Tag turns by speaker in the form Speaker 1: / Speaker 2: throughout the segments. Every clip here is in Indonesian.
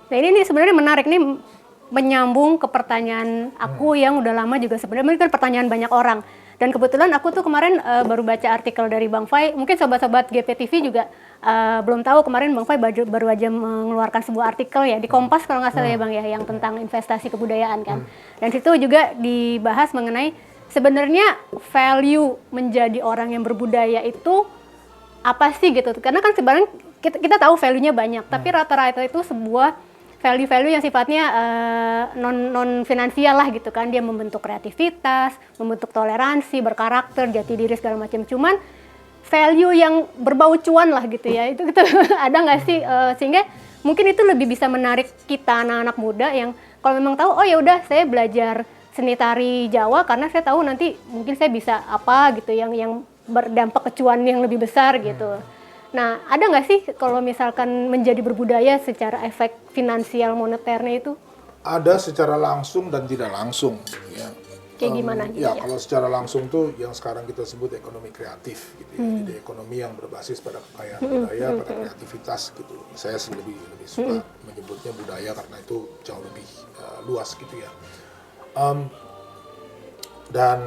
Speaker 1: Nah ini nih sebenarnya menarik nih, menyambung ke pertanyaan aku yang udah lama juga sebenarnya, ini kan pertanyaan banyak orang. Dan kebetulan aku tuh kemarin baru baca artikel dari Bang Fai, mungkin sobat-sobat GPTV juga belum tahu, kemarin Bang Fai baru aja mengeluarkan sebuah artikel ya di Kompas kalau nggak salah ya Bang ya, yang tentang investasi kebudayaan kan. Dan situ juga dibahas mengenai sebenarnya value menjadi orang yang berbudaya itu apa sih gitu. Karena kan sebenarnya kita tahu value-nya banyak, tapi rata-rata itu sebuah value-value yang sifatnya non finansial lah gitu kan. Dia membentuk kreativitas, membentuk toleransi, berkarakter, jati diri segala macam. Cuman value yang berbau cuan lah gitu ya. Itu ada nggak sih sehingga mungkin itu lebih bisa menarik kita anak-anak muda yang kalau memang tahu, oh ya udah saya belajar seni tari Jawa karena saya tahu nanti mungkin saya bisa apa gitu yang berdampak ke cuan yang lebih besar gitu. Nah, ada nggak sih kalau misalkan menjadi berbudaya secara efek finansial moneternya itu?
Speaker 2: Ada secara langsung dan tidak langsung, ya.
Speaker 1: Kayak gimana gitu
Speaker 2: Ya,
Speaker 1: ya?
Speaker 2: kalau secara langsung tuh yang sekarang kita sebut ekonomi kreatif, gitu ya. Jadi ekonomi yang berbasis pada kekayaan budaya, pada kreativitas, gitu. Saya lebih suka menyebutnya budaya karena itu jauh lebih luas, gitu ya. Dan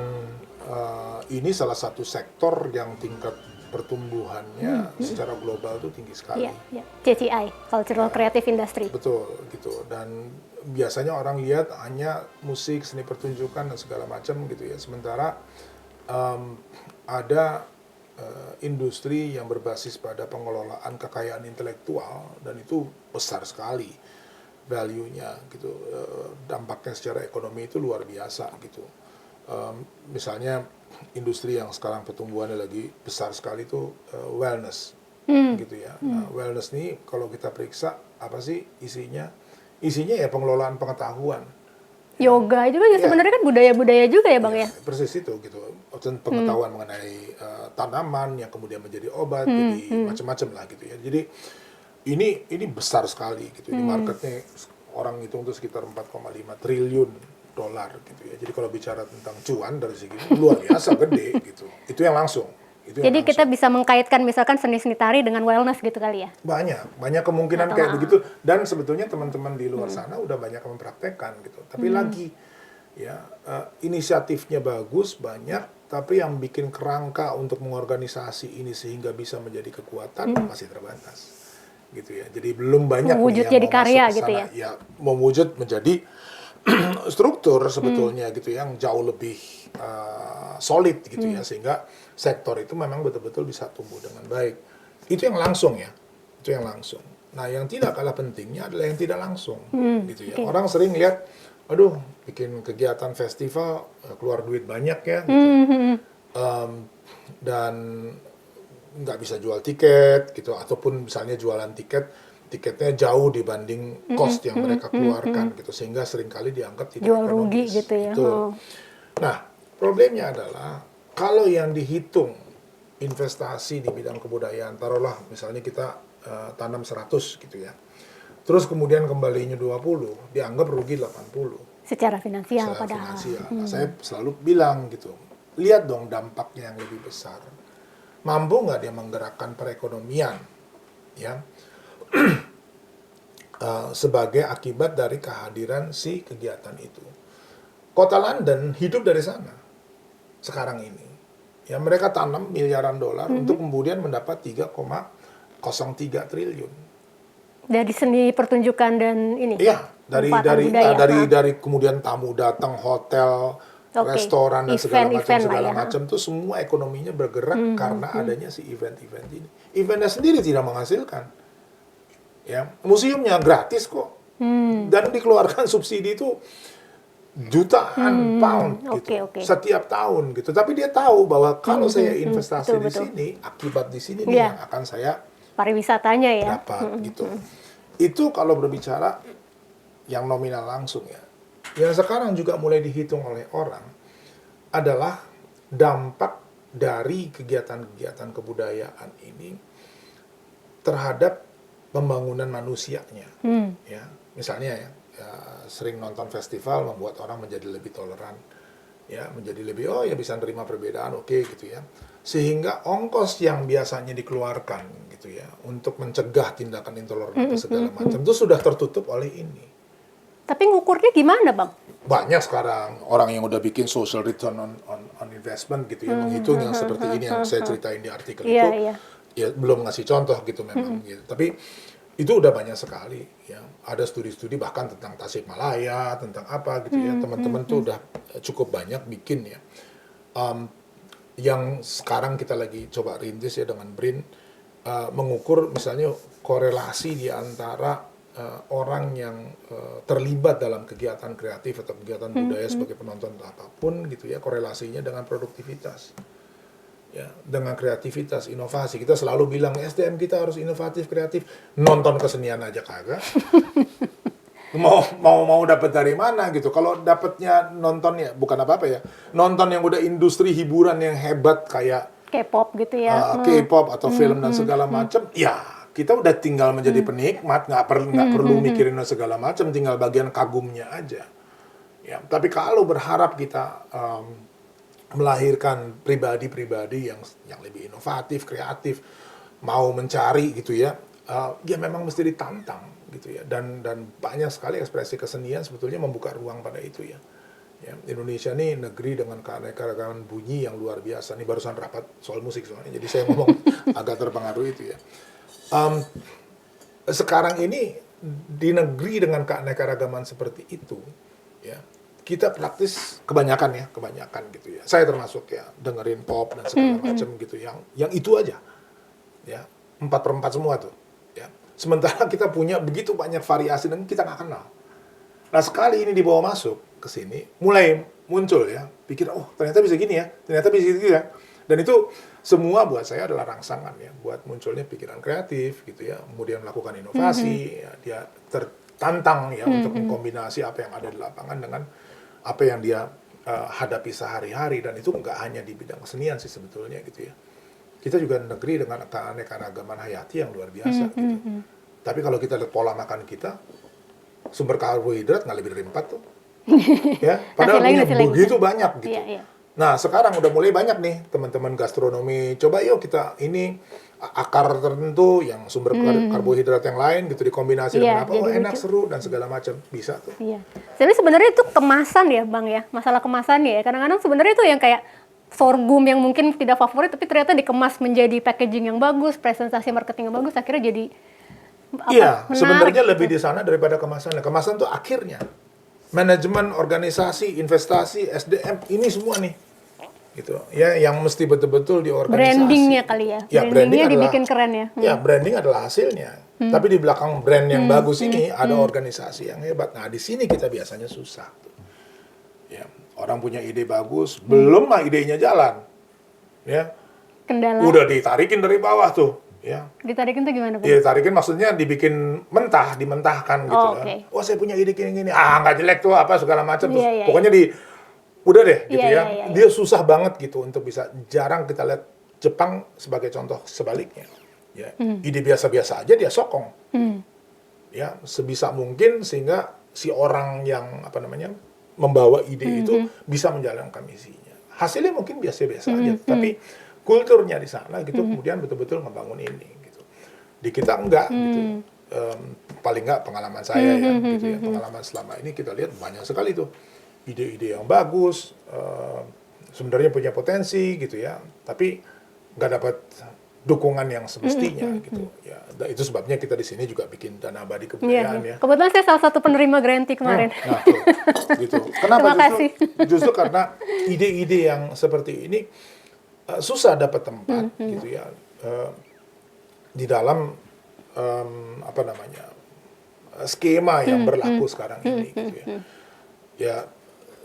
Speaker 2: ini salah satu sektor yang tingkat pertumbuhannya secara global itu tinggi sekali.
Speaker 1: Iya, iya. CCI, Cultural Creative Industry.
Speaker 2: Betul, gitu. Dan biasanya orang lihat hanya musik, seni pertunjukan dan segala macam gitu ya. Sementara ada industri yang berbasis pada pengelolaan kekayaan intelektual dan itu besar sekali value-nya gitu. Dampaknya secara ekonomi itu luar biasa gitu. Misalnya industri yang sekarang pertumbuhannya lagi besar sekali itu wellness gitu ya. Nah, wellness ini kalau kita periksa apa sih isinya? Isinya ya pengelolaan pengetahuan.
Speaker 1: Yoga itu kan sebenarnya kan budaya-budaya juga ya Bang ya?
Speaker 2: Persis itu gitu. Pengetahuan mengenai tanaman yang kemudian menjadi obat, jadi macam-macam lah gitu ya. Jadi ini besar sekali gitu. Ini marketnya orang hitung itu sekitar 4,5 triliun dolar gitu ya. Jadi kalau bicara tentang cuan dari segi luar biasa gede gitu. Itu yang langsung.
Speaker 1: Jadi kita bisa mengkaitkan misalkan seni-seni tari dengan wellness gitu kali ya?
Speaker 2: Banyak kemungkinan kayak begitu. Dan sebetulnya teman-teman di luar sana udah banyak mempraktekkan gitu. Tapi lagi ya inisiatifnya bagus banyak, tapi yang bikin kerangka untuk mengorganisasi ini sehingga bisa menjadi kekuatan masih terbatas. Gitu ya. Jadi belum banyak
Speaker 1: mewujud
Speaker 2: yang
Speaker 1: jadi
Speaker 2: mau
Speaker 1: karya
Speaker 2: masuk ke
Speaker 1: gitu
Speaker 2: sana.
Speaker 1: ya?
Speaker 2: Mewujud menjadi struktur sebetulnya gitu yang jauh lebih solid gitu ya, sehingga sektor itu memang betul-betul bisa tumbuh dengan baik. Itu yang langsung ya, itu yang langsung. Nah, yang tidak kalah pentingnya adalah yang tidak langsung gitu ya. Orang sering lihat, aduh, bikin kegiatan festival keluar duit banyak ya gitu. Dan nggak bisa jual tiket gitu, ataupun misalnya jualan tiketnya jauh dibanding cost yang mereka keluarkan gitu, sehingga seringkali dianggap tidak
Speaker 1: Jual
Speaker 2: ekonomis.
Speaker 1: rugi gitu ya.
Speaker 2: Gitu. Nah, problemnya adalah kalau yang dihitung investasi di bidang kebudayaan, taruhlah misalnya kita tanam 100 gitu ya. Terus kemudian kembalinya 20, dianggap rugi 80.
Speaker 1: Secara finansial
Speaker 2: Secara
Speaker 1: padahal.
Speaker 2: finansial. Nah, saya selalu bilang gitu, lihat dong dampaknya yang lebih besar. Mampu nggak dia menggerakkan perekonomian, ya, sebagai akibat dari kehadiran si kegiatan itu. Kota London hidup dari sana sekarang ini. Ya, mereka tanam miliaran dolar untuk kemudian mendapat 3,03 triliun.
Speaker 1: Dari seni pertunjukan dan ini.
Speaker 2: Iya, dari kemudian tamu datang, hotel, restoran dan segala macam tuh semua ekonominya bergerak karena adanya si event-event ini. Eventnya sendiri tidak menghasilkan. Ya, museumnya gratis kok. Dan dikeluarkan subsidi itu jutaan pound gitu setiap tahun gitu. Tapi dia tahu bahwa kalau saya investasi di sini, akibat di sini nih yang akan saya
Speaker 1: pariwisatanya ya
Speaker 2: dapat gitu. Itu kalau berbicara yang nominal langsung ya. Yang sekarang juga mulai dihitung oleh orang adalah dampak dari kegiatan-kegiatan kebudayaan ini terhadap pembangunan manusianya. Ya, misalnya ya, sering nonton festival membuat orang menjadi lebih toleran, ya, menjadi lebih bisa nerima perbedaan, oke gitu ya. Sehingga ongkos yang biasanya dikeluarkan gitu ya untuk mencegah tindakan intoleran apa segala macam itu sudah tertutup oleh ini.
Speaker 1: Tapi ngukurnya gimana, Bang?
Speaker 2: Banyak sekarang orang yang udah bikin social return on investment gitu ya, menghitung yang seperti ini yang saya ceritain di artikel itu.
Speaker 1: Iya.
Speaker 2: Ya belum ngasih contoh gitu memang gitu. Tapi itu udah banyak sekali ya. Ada studi-studi bahkan tentang Tasikmalaya, tentang apa gitu ya. Teman-teman tuh udah cukup banyak bikin ya. Yang sekarang kita lagi coba rintis ya dengan BRIN, mengukur misalnya korelasi di antara orang yang terlibat dalam kegiatan kreatif atau kegiatan budaya sebagai penonton atau apapun gitu ya, korelasinya dengan produktivitas. Ya, dengan kreativitas, inovasi. Kita selalu bilang SDM kita harus inovatif, kreatif. Nonton kesenian aja kagak. mau dapat dari mana gitu. Kalau dapatnya nonton ya bukan apa-apa ya. Nonton yang udah industri hiburan yang hebat kayak
Speaker 1: K-pop gitu ya.
Speaker 2: K-pop atau film dan segala macam, ya kita udah tinggal menjadi penikmat, nggak perlu mikirin segala macam, tinggal bagian kagumnya aja. Ya, tapi kalau berharap kita melahirkan pribadi-pribadi yang lebih inovatif, kreatif, mau mencari gitu ya, ya memang mesti ditantang gitu ya. Dan banyak sekali ekspresi kesenian sebetulnya membuka ruang pada itu ya. Ya, Indonesia nih negeri dengan keanekaragaman bunyi yang luar biasa. Ini barusan rapat soal musik soalnya, jadi saya ngomong agak terpengaruh itu ya. Sekarang ini di negeri dengan keanekaragaman seperti itu, ya kita praktis kebanyakan gitu ya. Saya termasuk ya dengerin pop dan segala macam gitu, yang itu aja, ya 4/4 semua tuh, ya. Sementara kita punya begitu banyak variasi dan kita nggak kenal. Nah sekali ini dibawa masuk ke sini, mulai muncul ya, pikir oh ternyata bisa gini ya, ternyata bisa gitu ya. Dan itu semua buat saya adalah rangsangan ya, buat munculnya pikiran kreatif gitu ya, kemudian melakukan inovasi, ya, dia tertantang ya untuk mengkombinasi apa yang ada di lapangan dengan apa yang dia hadapi sehari-hari, dan itu nggak hanya di bidang kesenian sih sebetulnya gitu ya. Kita juga negeri dengan keanekaragaman hayati yang luar biasa gitu. Tapi kalau kita lihat pola makan kita, sumber karbohidrat nggak lebih dari 4 tuh. Ya, padahal punya begitu banyak gitu.
Speaker 1: Iya.
Speaker 2: Nah, sekarang udah mulai banyak nih teman-teman gastronomi. Coba yuk kita ini akar tertentu yang sumber karbohidrat yang lain gitu dikombinasi dengan apa? Oh, enak, seru dan segala macam. Bisa tuh.
Speaker 1: Iya. Jadi sebenarnya itu kemasan ya, Bang ya. Masalah kemasan ya. Kadang-kadang sebenarnya itu yang kayak sorghum yang mungkin tidak favorit tapi ternyata dikemas menjadi packaging yang bagus, presentasi marketing yang bagus, akhirnya jadi
Speaker 2: Iya,
Speaker 1: menarik
Speaker 2: sebenarnya
Speaker 1: gitu.
Speaker 2: lebih di sana daripada kemasannya. Kemasan tuh akhirnya manajemen, organisasi, investasi, SDM ini semua nih, gitu. Ya, yang mesti betul-betul diorganisasi.
Speaker 1: Brandingnya kali ya.
Speaker 2: Ya,
Speaker 1: Brandingnya dibikin keren ya.
Speaker 2: Ya, branding adalah hasilnya. Tapi di belakang brand yang bagus ini ada organisasi yang hebat. Nah, di sini kita biasanya susah. Ya, orang punya ide bagus, belum mah idenya jalan. Ya,
Speaker 1: Kendala.
Speaker 2: udah ditarikin dari bawah tuh. Ya,
Speaker 1: Ditarikin tuh gimana, Bang?
Speaker 2: ditarikin maksudnya dibikin mentah, dimentahkan gitu
Speaker 1: Oh,
Speaker 2: kan.
Speaker 1: oke.
Speaker 2: Oh, saya punya ide gini-gini. Ah, nggak jelek tuh apa segala macam. Terus
Speaker 1: Iya.
Speaker 2: pokoknya udah deh gitu
Speaker 1: Iya,
Speaker 2: ya.
Speaker 1: iya.
Speaker 2: Dia susah banget gitu untuk bisa. Jarang kita lihat Jepang sebagai contoh sebaliknya. Ya, ide biasa-biasa aja dia sokong. Ya, sebisa mungkin sehingga si orang yang membawa ide itu bisa menjalankan misinya. Hasilnya mungkin biasa-biasa aja, tapi kulturnya di sana gitu kemudian betul-betul ngebangun ini gitu. Di kita enggak gitu. Paling enggak pengalaman saya ya gitu ya. Pengalaman selama ini kita lihat banyak sekali tuh ide-ide yang bagus, sebenarnya punya potensi gitu ya, tapi nggak dapat dukungan yang semestinya gitu ya. Itu sebabnya kita di sini juga bikin Dana Abadi Kebudayaan ya.
Speaker 1: Kebetulan saya salah satu penerima granti kemarin.
Speaker 2: Nah, tuh, gitu. Kenapa?
Speaker 1: Terima kasih.
Speaker 2: Justru karena ide-ide yang seperti ini susah dapat tempat gitu ya di dalam skema yang berlaku sekarang ini gitu ya. Ya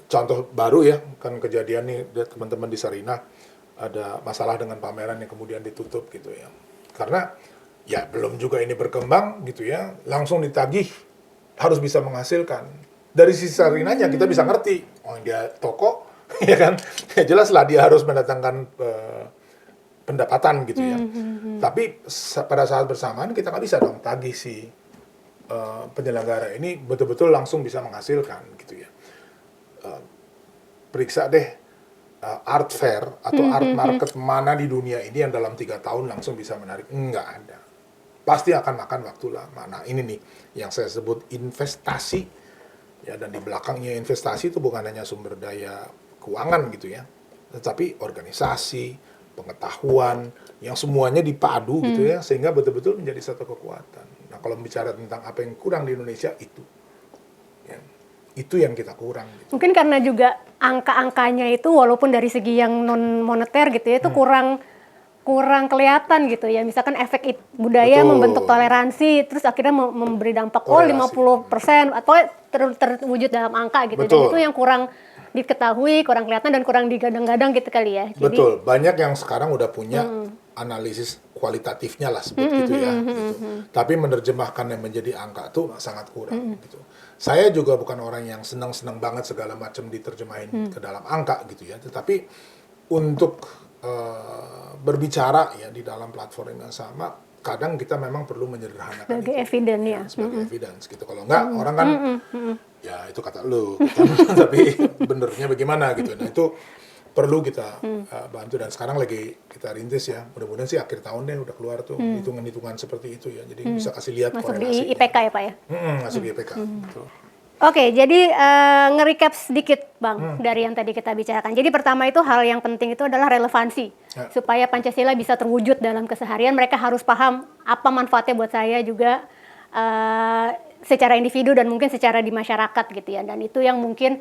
Speaker 2: contoh baru ya kan kejadian nih teman-teman di Sarinah ada masalah dengan pameran yang kemudian ditutup gitu ya. Karena ya belum juga ini berkembang gitu ya, langsung ditagih harus bisa menghasilkan. Dari sisi Sarinahnya kita bisa ngerti, oh dia toko ya kan, ya jelas lah dia harus mendatangkan pendapatan gitu ya. Tapi pada saat bersamaan kita nggak bisa dong tagih si penyelenggara ini betul-betul langsung bisa menghasilkan gitu ya. Periksa deh art fair atau art market mana di dunia ini yang dalam 3 tahun langsung bisa menarik, nggak ada. pasti akan makan waktu lama. Nah ini nih yang saya sebut investasi, ya, dan di belakangnya investasi itu bukan hanya sumber daya keuangan gitu ya, tetapi organisasi, pengetahuan, yang semuanya dipadu gitu ya, sehingga betul-betul menjadi satu kekuatan. Nah kalau bicara tentang apa yang kurang di Indonesia ya, itu yang kita kurang. Gitu.
Speaker 1: Mungkin karena juga angka-angkanya itu walaupun dari segi yang non moneter gitu ya, itu kurang kelihatan gitu ya. Misalkan efek budaya
Speaker 2: Betul.
Speaker 1: membentuk toleransi, terus akhirnya memberi dampak 50% atau terwujud dalam angka gitu. Dan
Speaker 2: Betul.
Speaker 1: itu yang kurang diketahui, kurang kelihatan dan kurang digadang-gadang gitu kali ya. Jadi,
Speaker 2: betul, banyak yang sekarang udah punya analisis kualitatifnya lah sebut gitu ya. Gitu. Tapi menerjemahkannya menjadi angka tuh sangat kurang gitu. Saya juga bukan orang yang senang-senang banget segala macam diterjemahin ke dalam angka gitu ya. Tetapi untuk berbicara ya di dalam platform yang sama, kadang kita memang perlu menyederhanakan
Speaker 1: sebagai
Speaker 2: itu.
Speaker 1: evidence ya.
Speaker 2: Sebagai evidence gitu. Kalau enggak orang kan ya itu kata lu gitu. Tapi benernya bagaimana gitu. Nah itu perlu kita bantu, dan sekarang lagi kita rintis ya, mudah-mudahan sih akhir tahun deh udah keluar tuh hitungan-hitungan seperti itu ya, jadi bisa kasih lihat
Speaker 1: Masuk
Speaker 2: korelasi
Speaker 1: di IPK ya Pak ya?
Speaker 2: masuk di IPK betul.
Speaker 1: Oke, jadi nge-recap sedikit Bang dari yang tadi kita bicarakan. Jadi pertama itu hal yang penting itu adalah relevansi.
Speaker 2: Ya.
Speaker 1: Supaya Pancasila bisa terwujud dalam keseharian, mereka harus paham apa manfaatnya buat saya juga secara individu dan mungkin secara di masyarakat gitu ya. Dan itu yang mungkin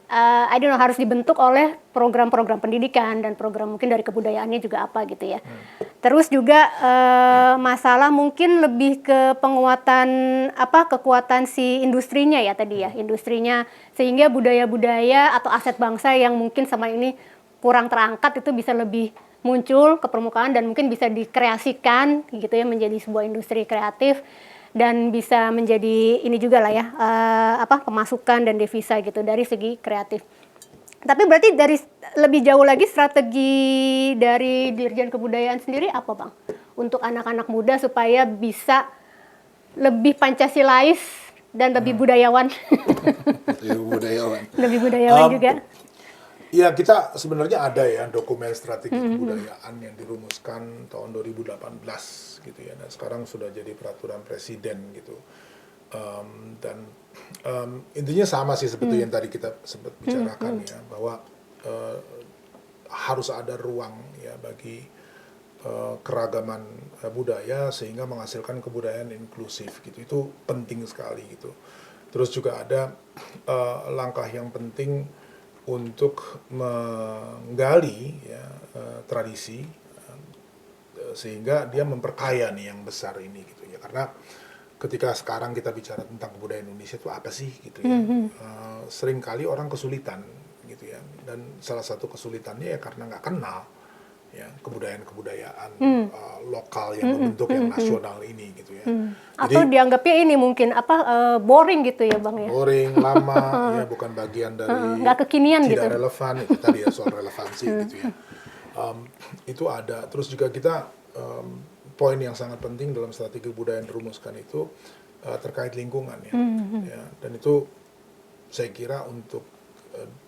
Speaker 1: I don't know, harus dibentuk oleh program-program pendidikan dan program mungkin dari kebudayaannya juga apa gitu ya. Terus juga masalah mungkin lebih ke penguatan kekuatan si industrinya ya tadi ya, industrinya, sehingga budaya-budaya atau aset bangsa yang mungkin sama ini kurang terangkat itu bisa lebih muncul ke permukaan dan mungkin bisa dikreasikan gitu ya menjadi sebuah industri kreatif. Dan bisa menjadi ini juga lah ya, pemasukan dan devisa gitu dari segi kreatif. Tapi berarti dari lebih jauh lagi strategi dari Dirjen Kebudayaan sendiri apa Bang? Untuk anak-anak muda supaya bisa lebih Pancasilais dan lebih budayawan. Lebih budayawan juga.
Speaker 2: Ya kita sebenarnya ada ya dokumen strategi kebudayaan yang dirumuskan tahun 2018 gitu ya, dan sekarang sudah jadi peraturan presiden gitu. Dan intinya sama sih seperti yang tadi kita sempat bicarakan ya, bahwa harus ada ruang ya bagi keragaman budaya sehingga menghasilkan kebudayaan inklusif gitu. Itu penting sekali gitu. Terus juga ada langkah yang penting untuk menggali ya, tradisi sehingga dia memperkaya nih yang besar ini gitu ya, karena ketika sekarang kita bicara tentang kebudayaan Indonesia itu apa sih gitu ya, seringkali orang kesulitan gitu ya, dan salah satu kesulitannya ya karena nggak kenal ya kebudayaan lokal yang membentuk yang nasional ini gitu ya.
Speaker 1: Atau dianggapnya ini mungkin boring gitu ya Bang ya.
Speaker 2: Boring, lama, ya bukan bagian dari
Speaker 1: nggak kekinian
Speaker 2: tidak
Speaker 1: gitu.
Speaker 2: relevan, itu tadi ya soal relevansi gitu ya. Itu ada. Terus juga kita poin yang sangat penting dalam strategi budaya yang dirumuskan itu terkait lingkungan ya. Ya. Dan itu saya kira untuk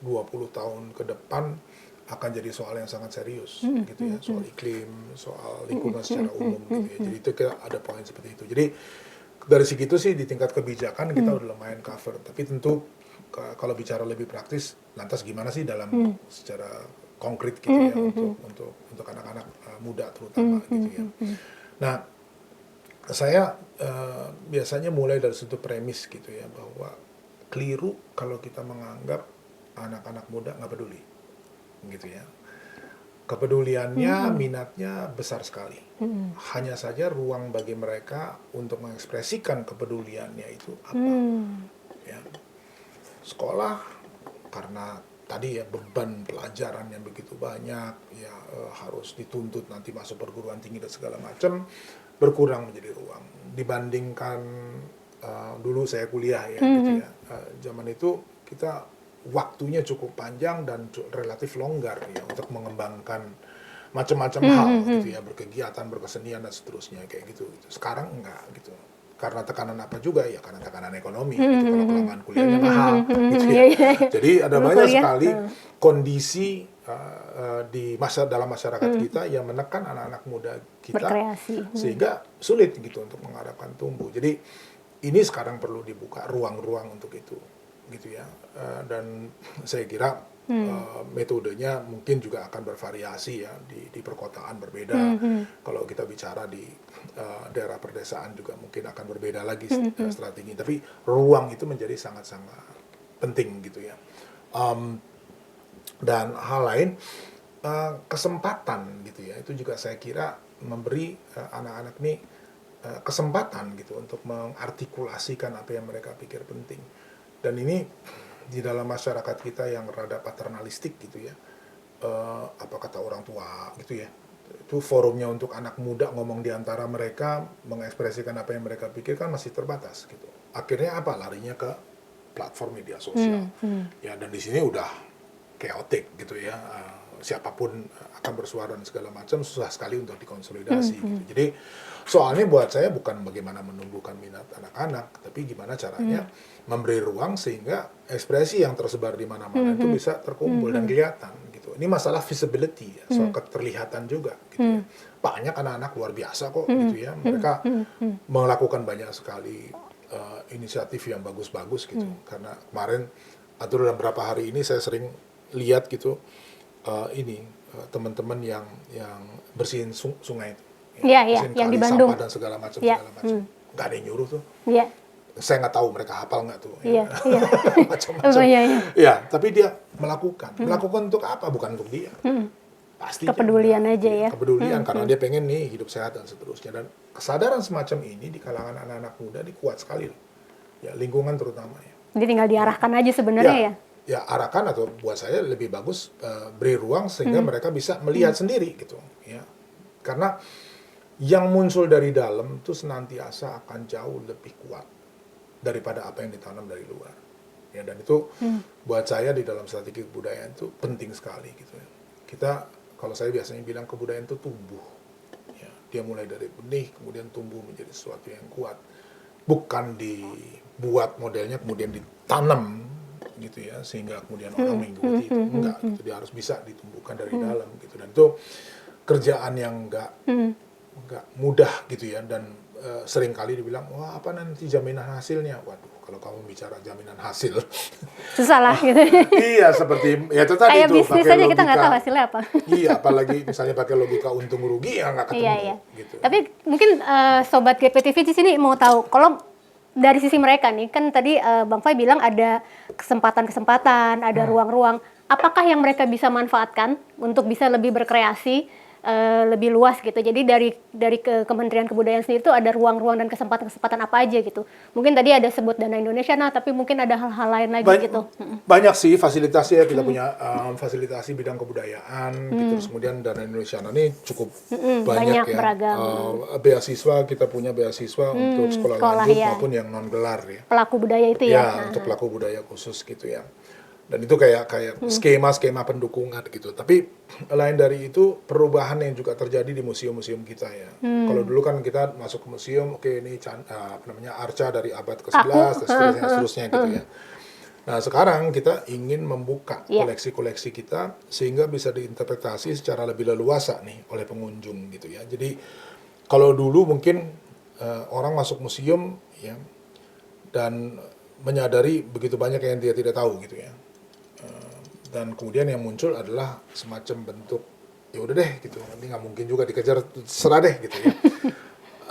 Speaker 2: 20 tahun ke depan akan jadi soal yang sangat serius gitu ya, soal iklim, soal lingkungan secara umum gitu ya. Jadi itu ada poin seperti itu. Jadi dari segitu sih di tingkat kebijakan kita udah lumayan cover. Tapi tentu kalau bicara lebih praktis, lantas gimana sih dalam secara konkret gitu ya untuk anak-anak muda terutama gitu ya. Nah, saya biasanya mulai dari satu premis gitu ya, bahwa keliru kalau kita menganggap anak-anak muda nggak peduli gitu ya. Kepeduliannya, minatnya besar sekali. Hanya saja ruang bagi mereka untuk mengekspresikan kepeduliannya itu apa. Ya. Sekolah karena tadi ya beban pelajaran yang begitu banyak ya, harus dituntut nanti masuk perguruan tinggi dan segala macam, berkurang menjadi ruang dibandingkan dulu saya kuliah ya gitu ya. Zaman itu kita waktunya cukup panjang dan relatif longgar ya untuk mengembangkan macam-macam hal gitu ya, berkegiatan, berkesenian dan seterusnya kayak gitu. Sekarang enggak gitu. karena tekanan apa juga ya, karena tekanan ekonomi gitu, kalau kelamaan kuliahnya mahal gitu ya. Jadi ada banyak sekali kondisi dalam masyarakat kita yang menekan anak-anak muda kita
Speaker 1: berkreasi,
Speaker 2: sehingga sulit gitu untuk mengharapkan tumbuh. Jadi ini sekarang perlu dibuka ruang-ruang untuk itu gitu ya. Dan saya kira metodenya mungkin juga akan bervariasi ya, di perkotaan berbeda. Kalau kita bicara di daerah perdesaan juga mungkin akan berbeda lagi strategi. Tapi ruang itu menjadi sangat-sangat penting gitu ya. Dan hal lain, kesempatan gitu ya, itu juga saya kira memberi anak-anak ini kesempatan gitu untuk mengartikulasikan apa yang mereka pikir penting. Dan ini di dalam masyarakat kita yang rada paternalistik gitu ya, apa kata orang tua gitu ya, itu forumnya untuk anak muda ngomong di antara mereka, mengekspresikan apa yang mereka pikirkan masih terbatas gitu. Akhirnya apa? Larinya ke platform media sosial. Ya, dan di sini udah chaotic gitu ya. Siapapun akan bersuara dan segala macam, susah sekali untuk dikonsolidasi gitu. Jadi soalnya buat saya bukan bagaimana menumbuhkan minat anak-anak, tapi gimana caranya memberi ruang sehingga ekspresi yang tersebar di mana-mana itu bisa terkumpul dan kelihatan gitu. Ini masalah visibility ya, soal keterlihatan juga gitu ya. Banyak anak-anak luar biasa kok gitu ya. Mereka melakukan banyak sekali inisiatif yang bagus-bagus gitu. Karena kemarin atau dalam beberapa hari ini saya sering lihat gitu, teman-teman yang bersihin sungai itu,
Speaker 1: bersihin yang di Bandung,
Speaker 2: sampah dan segala macam, nggak ada yang nyuruh tuh. Saya nggak tahu mereka hafal nggak tuh, macam-macam. Ya, tapi dia melakukan untuk apa? Bukan untuk dia, pasti
Speaker 1: kepedulian aja ya.
Speaker 2: Kepedulian karena dia pengen nih hidup sehat dan seterusnya. Dan kesadaran semacam ini di kalangan anak-anak muda ini kuat sekali, ya, lingkungan terutama ya.
Speaker 1: Jadi tinggal diarahkan aja sebenarnya ya.
Speaker 2: Ya, arahkan, atau buat saya lebih bagus beri ruang sehingga mereka bisa melihat sendiri gitu ya. Karena yang muncul dari dalam itu senantiasa akan jauh lebih kuat daripada apa yang ditanam dari luar. Ya, dan itu buat saya di dalam strategi kebudayaan itu penting sekali gitu ya. Kita, kalau saya biasanya bilang, kebudayaan itu tumbuh. Ya, dia mulai dari benih kemudian tumbuh menjadi sesuatu yang kuat. Bukan dibuat modelnya kemudian ditanam gitu ya, sehingga kemudian orang mengikuti itu. Enggak, gitu. Dia harus bisa ditumbuhkan dari dalam gitu. Dan itu kerjaan yang enggak mudah gitu ya. Dan sering kali dibilang, wah, apa nanti jaminan hasilnya? Waduh, kalau kamu bicara jaminan hasil
Speaker 1: susah lah gitu.
Speaker 2: Iya, seperti ya itu tadi,
Speaker 1: kayak
Speaker 2: itu
Speaker 1: bisnis aja kita nggak tahu hasilnya apa.
Speaker 2: Iya, apalagi misalnya pakai logika untung rugi ya nggak ketemu. Gitu.
Speaker 1: Tapi mungkin sobat GPTV di sini mau tahu, kalau dari sisi mereka nih, kan tadi Bang Fai bilang ada kesempatan-kesempatan, ada ruang-ruang. Apakah yang mereka bisa manfaatkan untuk bisa lebih berkreasi, lebih luas gitu? Jadi dari Kementerian Kebudayaan sendiri itu ada ruang-ruang dan kesempatan-kesempatan apa aja gitu? Mungkin tadi ada sebut Dana Indonesia, nah tapi mungkin ada hal-hal lain lagi gitu.
Speaker 2: Banyak sih fasilitasnya, kita punya fasilitasi bidang kebudayaan, gitu. Terus kemudian Dana Indonesia ini cukup banyak ya.
Speaker 1: Beragam.
Speaker 2: Beasiswa, kita punya beasiswa untuk sekolah lanjut maupun yang non gelar ya.
Speaker 1: Pelaku budaya itu ya.
Speaker 2: Untuk pelaku budaya khusus gitu ya. Dan itu kayak skema-skema pendukungan gitu. Tapi lain dari itu, perubahan yang juga terjadi di museum-museum kita ya. Kalau dulu kan kita masuk ke museum, oke, ini arca dari abad ke-11 dan seterusnya gitu ya. Nah, sekarang kita ingin membuka koleksi-koleksi kita sehingga bisa diinterpretasi secara lebih leluasa nih oleh pengunjung gitu ya. Jadi kalau dulu mungkin orang masuk museum ya dan menyadari begitu banyak yang dia tidak tahu gitu ya. Dan kemudian yang muncul adalah semacam bentuk, ya udah deh gitu, nanti nggak mungkin juga dikejar, serah deh gitu ya.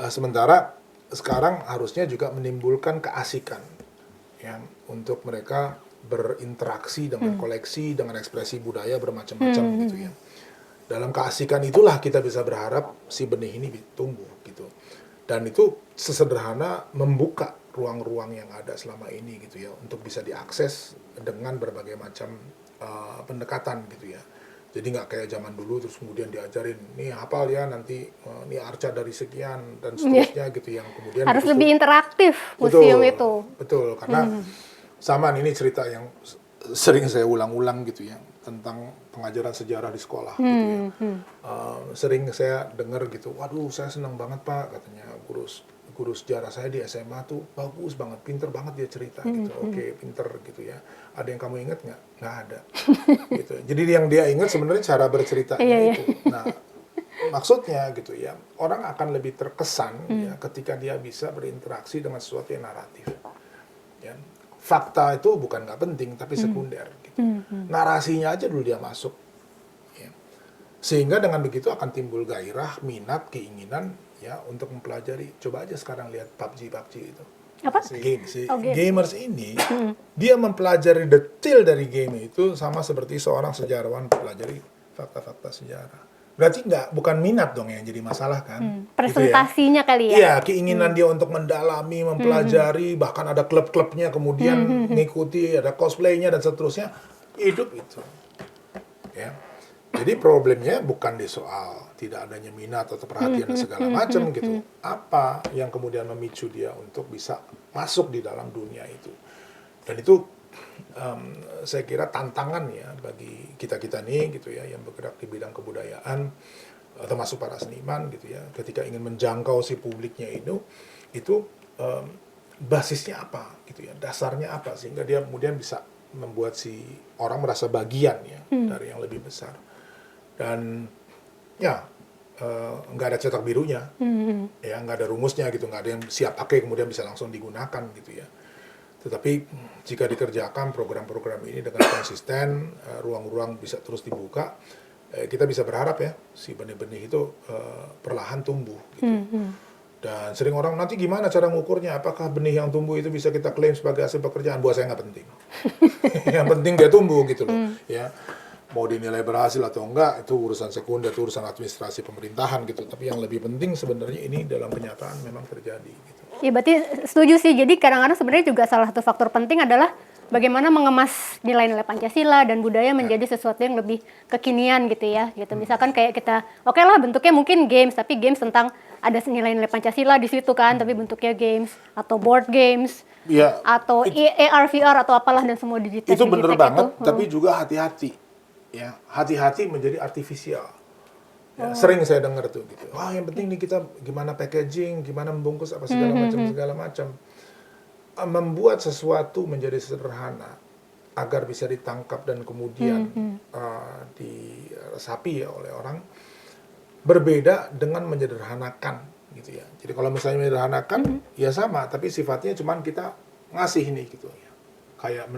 Speaker 2: Sementara sekarang harusnya juga menimbulkan keasikan ya, untuk mereka berinteraksi dengan koleksi, dengan ekspresi budaya bermacam-macam gitu ya. Dalam keasikan itulah kita bisa berharap si benih ini tumbuh gitu. Dan itu sesederhana membuka ruang-ruang yang ada selama ini gitu ya, untuk bisa diakses dengan berbagai macam pendekatan gitu ya. Jadi nggak kayak zaman dulu terus kemudian diajarin, nih hafal ya nanti, nih arca dari sekian dan seterusnya gitu, yang kemudian
Speaker 1: harus lebih interaktif museum itu.
Speaker 2: Betul, karena sama ini cerita yang sering saya ulang-ulang gitu ya. tentang pengajaran sejarah di sekolah gitu ya. Sering saya dengar gitu, waduh saya senang banget Pak, katanya guru sejarah saya di SMA tuh bagus banget, pinter banget dia cerita gitu. Oke, pinter gitu ya. Ada yang kamu ingat nggak? Nggak ada. Gitu. Jadi yang dia ingat sebenarnya cara berceritanya itu. Nah, maksudnya gitu ya, orang akan lebih terkesan ya ketika dia bisa berinteraksi dengan sesuatu yang naratif. Ya. Fakta itu bukan nggak penting, tapi sekunder. Gitu. Narasinya aja dulu dia masuk. Ya. Sehingga dengan begitu akan timbul gairah, minat, keinginan ya untuk mempelajari. Coba aja sekarang lihat PUBG itu.
Speaker 1: Apa?
Speaker 2: Game.
Speaker 1: Game.
Speaker 2: Gamers ini dia mempelajari detail dari game itu sama seperti seorang sejarawan mempelajari fakta-fakta sejarah. Berarti bukan minat dong yang jadi masalah kan?
Speaker 1: Presentasinya
Speaker 2: gitu ya.
Speaker 1: kali ya?
Speaker 2: Iya, keinginan dia untuk mendalami, mempelajari, bahkan ada klub-klubnya kemudian mengikuti, ada cosplaynya dan seterusnya. Hidup itu. Ya. Jadi problemnya bukan di soal tidak adanya minat atau perhatian dan segala macam gitu. Apa yang kemudian memicu dia untuk bisa masuk di dalam dunia itu. Dan itu saya kira tantangan ya bagi kita-kita nih gitu ya yang bergerak di bidang kebudayaan termasuk para seniman gitu ya. Ketika ingin menjangkau si publiknya itu basisnya apa gitu ya. Dasarnya apa sehingga dia kemudian bisa membuat si orang merasa bagian ya dari yang lebih besar. Dan ya nggak ada cetak birunya, ya nggak ada rumusnya gitu, nggak ada yang siap pakai kemudian bisa langsung digunakan gitu ya. Tetapi jika dikerjakan program-program ini dengan konsisten, ruang-ruang bisa terus dibuka, kita bisa berharap ya si benih-benih itu perlahan tumbuh gitu. Dan sering orang nanti gimana cara ngukurnya? Apakah benih yang tumbuh itu bisa kita klaim sebagai hasil pekerjaan? Buat saya nggak penting. Yang penting dia tumbuh gitu loh, ya. Mau dinilai berhasil atau enggak itu urusan sekunder, itu urusan administrasi pemerintahan gitu. Tapi yang lebih penting sebenarnya ini dalam kenyataan memang terjadi gitu.
Speaker 1: Ya berarti setuju sih. Jadi kadang-kadang sebenarnya juga salah satu faktor penting adalah bagaimana mengemas nilai-nilai Pancasila dan budaya menjadi sesuatu yang lebih kekinian gitu ya. Gitu. Misalkan kayak kita, oke lah bentuknya mungkin games, tapi games tentang ada nilai-nilai Pancasila di situ kan, tapi bentuknya games atau board games.
Speaker 2: Ya,
Speaker 1: atau AR, VR atau apalah dan semua digital.
Speaker 2: Itu bener banget, tapi juga hati-hati. Ya, hati-hati menjadi artifisial. Ya, sering saya dengar tuh gitu. Wah, yang penting nih kita gimana packaging, gimana membungkus apa segala macam. Membuat sesuatu menjadi sederhana agar bisa ditangkap dan kemudian diresapi ya oleh orang berbeda dengan menyederhanakan gitu ya. Jadi kalau misalnya menyederhanakan ya sama, tapi sifatnya cuman kita ngasih nih gitu ya. Kayak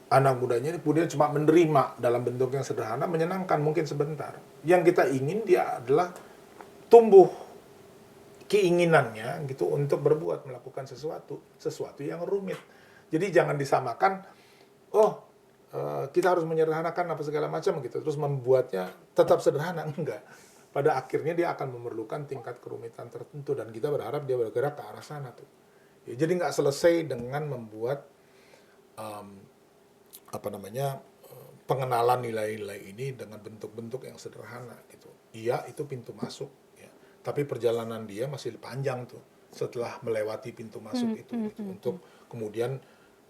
Speaker 2: anak mudanya ini kemudian cuma menerima dalam bentuk yang sederhana, menyenangkan mungkin sebentar. Yang kita ingin dia adalah tumbuh keinginannya gitu untuk berbuat, melakukan sesuatu yang rumit. Jadi jangan disamakan, kita harus menyederhanakan apa segala macam gitu, terus membuatnya tetap sederhana, enggak. Pada akhirnya dia akan memerlukan tingkat kerumitan tertentu dan kita berharap dia bergerak ke arah sana tuh. Ya, jadi nggak selesai dengan membuat pengenalan nilai-nilai ini dengan bentuk-bentuk yang sederhana gitu. Iya, itu pintu masuk ya. Tapi perjalanan dia masih panjang tuh setelah melewati pintu masuk itu gitu, untuk kemudian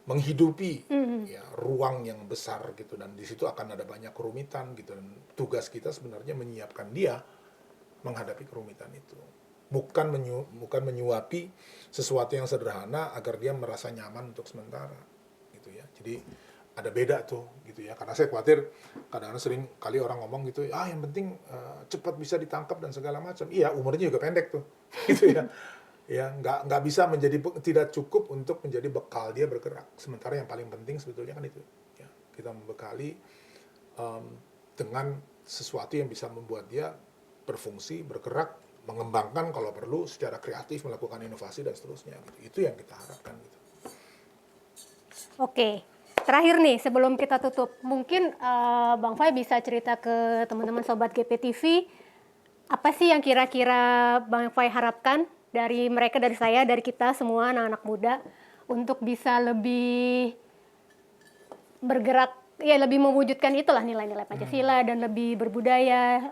Speaker 2: menghidupi ya ruang yang besar gitu, dan di situ akan ada banyak kerumitan gitu, dan tugas kita sebenarnya menyiapkan dia menghadapi kerumitan itu. Bukan menyuapi sesuatu yang sederhana agar dia merasa nyaman untuk sementara gitu ya. Jadi ada beda tuh gitu ya, karena saya khawatir kadang-kadang sering kali orang ngomong gitu, yang penting cepat bisa ditangkap dan segala macam. Iya, umurnya juga pendek tuh gitu ya. Ya nggak bisa tidak cukup untuk menjadi bekal dia bergerak. Sementara yang paling penting sebetulnya kan itu ya, kita membekali dengan sesuatu yang bisa membuat dia berfungsi, bergerak, mengembangkan kalau perlu secara kreatif, melakukan inovasi dan seterusnya gitu. Itu yang kita harapkan gitu.
Speaker 1: Oke. Terakhir nih, sebelum kita tutup, mungkin Bang Fai bisa cerita ke teman-teman Sobat GPTV, apa sih yang kira-kira Bang Fai harapkan dari mereka, dari saya, dari kita semua anak-anak muda, untuk bisa lebih bergerak, ya lebih mewujudkan itulah nilai-nilai Pancasila dan lebih berbudaya,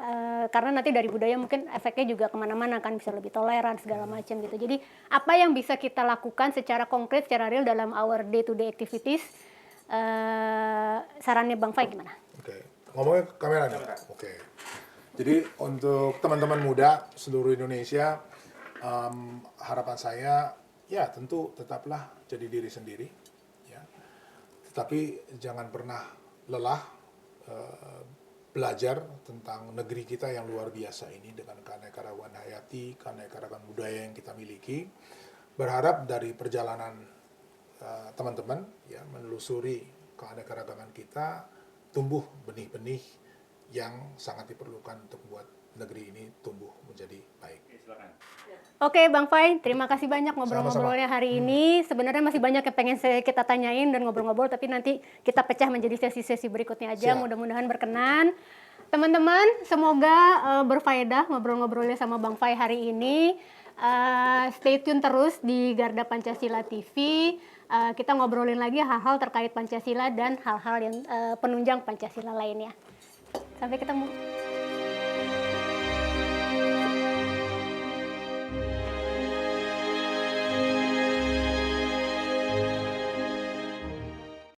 Speaker 1: karena nanti dari budaya mungkin efeknya juga kemana-mana kan, bisa lebih toleran segala macam gitu. Jadi apa yang bisa kita lakukan secara konkret, secara real dalam our day-to-day activities, sarannya Bang Fai gimana?
Speaker 2: Oke, ngomongnya ke kamera nih. Oke. Jadi untuk teman-teman muda seluruh Indonesia, harapan saya ya tentu tetaplah jadi diri sendiri, ya. Tetapi jangan pernah lelah belajar tentang negeri kita yang luar biasa ini dengan keanekaragaman hayati, keanekaragaman budaya yang kita miliki. Berharap dari perjalanan teman-teman ya menelusuri keanekaragaman kita, tumbuh benih-benih yang sangat diperlukan untuk buat negeri ini tumbuh menjadi baik.
Speaker 1: Oke Bang Fai, terima kasih banyak ngobrol-ngobrolnya
Speaker 2: Sama-sama.
Speaker 1: hari ini. Sebenarnya masih banyak yang pengen kita tanyain dan ngobrol-ngobrol, tapi nanti kita pecah menjadi sesi-sesi berikutnya aja.
Speaker 2: Siap.
Speaker 1: Mudah-mudahan berkenan. Teman-teman, semoga berfaedah ngobrol-ngobrolnya sama Bang Fai hari ini. Stay tune terus di Garda Pancasila TV. Kita ngobrolin lagi hal-hal terkait Pancasila dan hal-hal yang penunjang Pancasila lainnya. Sampai ketemu.